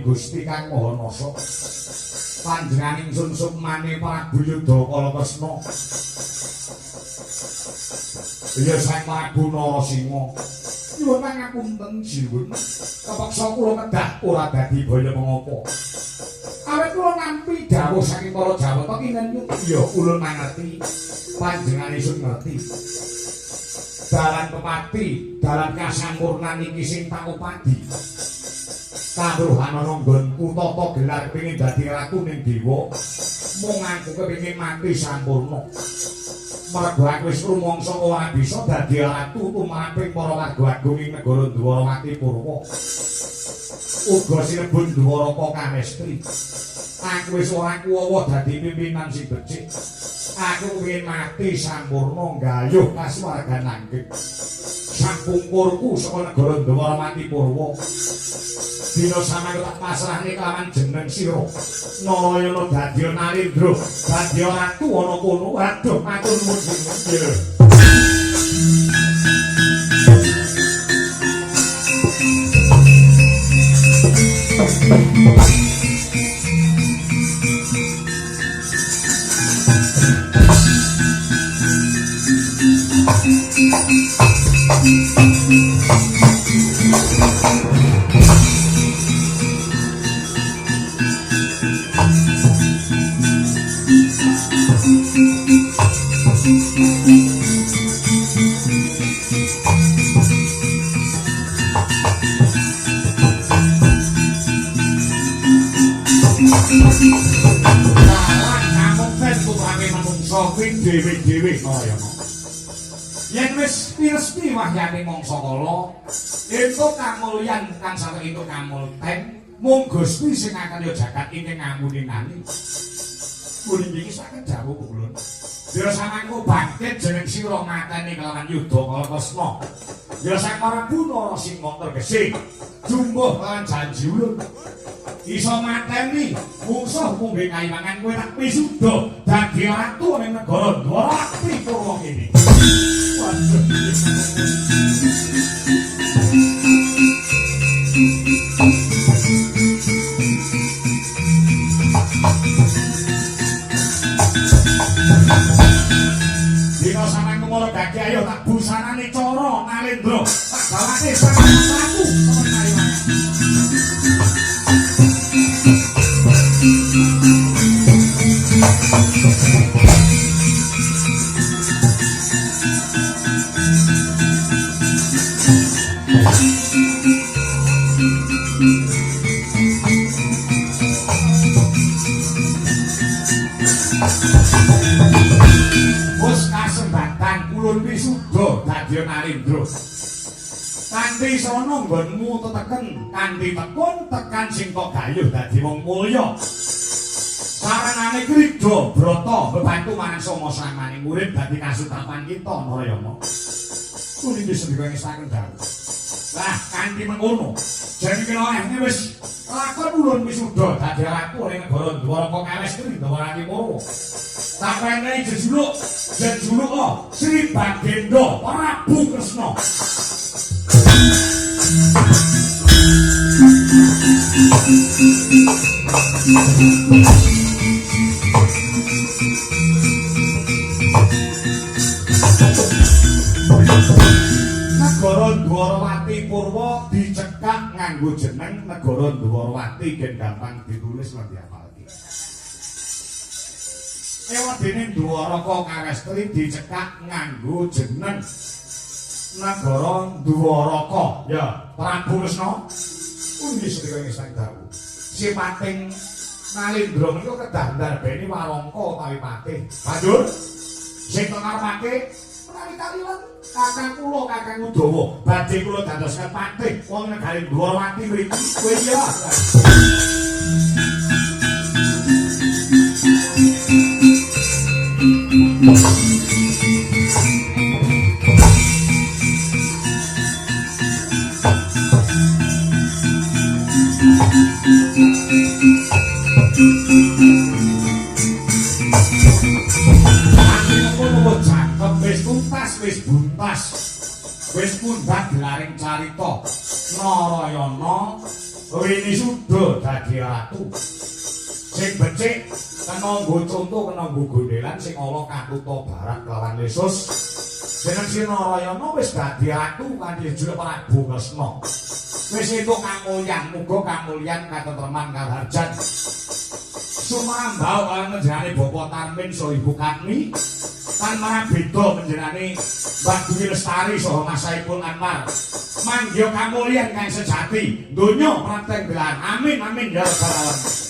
Gusti Kang Maha Nasa panjenengan ingsun sukmane Prabu Yudakala Kresna ya Sang Prabu Narasimha nyuwun pangapunten jiwun kepeksa kula kedah ora dadi baya mengapa awit kula nampi dawuh saking para Jawata kinen ya ulun mangerti panjenengan ingsun ngerti dalan pepati dalan kasampurnan iki sing tak upadi karuhan ana nggonku tata gelar pengin dadi ratu ning dewa mung aku kepengin mati sampurna mergo aku wis rumangsa ora bisa dadi ratu tumaping para warga agung ing negara Dwarawati Purwa uga sinebut Dwaraka Kamestri aku wis ora kuwawa dadi pimpinan sing becik aku kepengin mati sampurna nggayuh kasuwargan langgeng sampungkurku saka negara Dwarawati Purwa dina samangke tak pasrahne kelawan jeneng sira Narayana dadi Narendra dadi ratu ana kono aduh matur nuwun dewe-dewe Narayana yen wis piresti wahyane mangsa kala entuk kamulyan kang saged entuk kamulten mung Gusti sing akan ya jagat iki ngamuninani muni iki saged dawuh kula ya samangku bangkit jeneng sira mateni kelawan Yudakala Kresna ya Sang Prabu Narasimha tergesih jumbuh lan janji ulun iso mateni mungsuh mungge kaiwangan kowe tak wisuda dadi ratu ning negara Dwarawati Purwa kene. Dina samangku mara dadi ayo tak busanane cara Narendra tak gawake sang ratu saka kaiwangan. Narendra kanthi sono nggonmu teteken kanthi tekun tekan sing kok gayuh dadi wong mulya sarenane Krida Brata bebantu marang Soma Samaning murid dadi kasudapan kita Narayana kuwi wis ngestaken dawuh lah kanthi mengkono jan kene wis lakon ulun wisuda dadi ratu ning negara Dwaraka Kamestri Dwarawati Purwa tak penehi jejuluk Sri Bagendra Prabu Kresna. Negara Dwarawati Purwa dicekak nganggo jeneng Negara Dwarawati gen gampang ditulis lan diapalke. Ewadene Dwaraka Kawestri dicekak nganggo jeneng Negara Dwaraka. Ya, Prabu Lesna. Pundi sedaya ingkang dawuh. Sipating Nalindra menika kedah ndarbeni warangka utawi patih. Banjur sing tengarepake menawi kaliyan kakang kula kakang Udawa badhe kula dadosaken patih wong negari Dwarawati mriki. Kowe iya. Wis buntas wis mundhak gelaring carita Narayana wini suda dadi ratu sing becik kena nggo conto kena nggo gondelan sing ala katuta barat lawan lesus jeneng si Narayana wis dadi ratu kanthi jejuluk Prabu Lesna wis entuk kamulyan muga kamulyan katentreman kaharjan sumambau kaliyan panjenengane Bapak Tarmin saha Ibu Katmi kan marang beda panjenengane Mbah Dwi Lestari saha Mas Saipul Anwar. Manggih kamulyan kang sejati, donya pranteng belan. Amin amin ya rabbal alamin.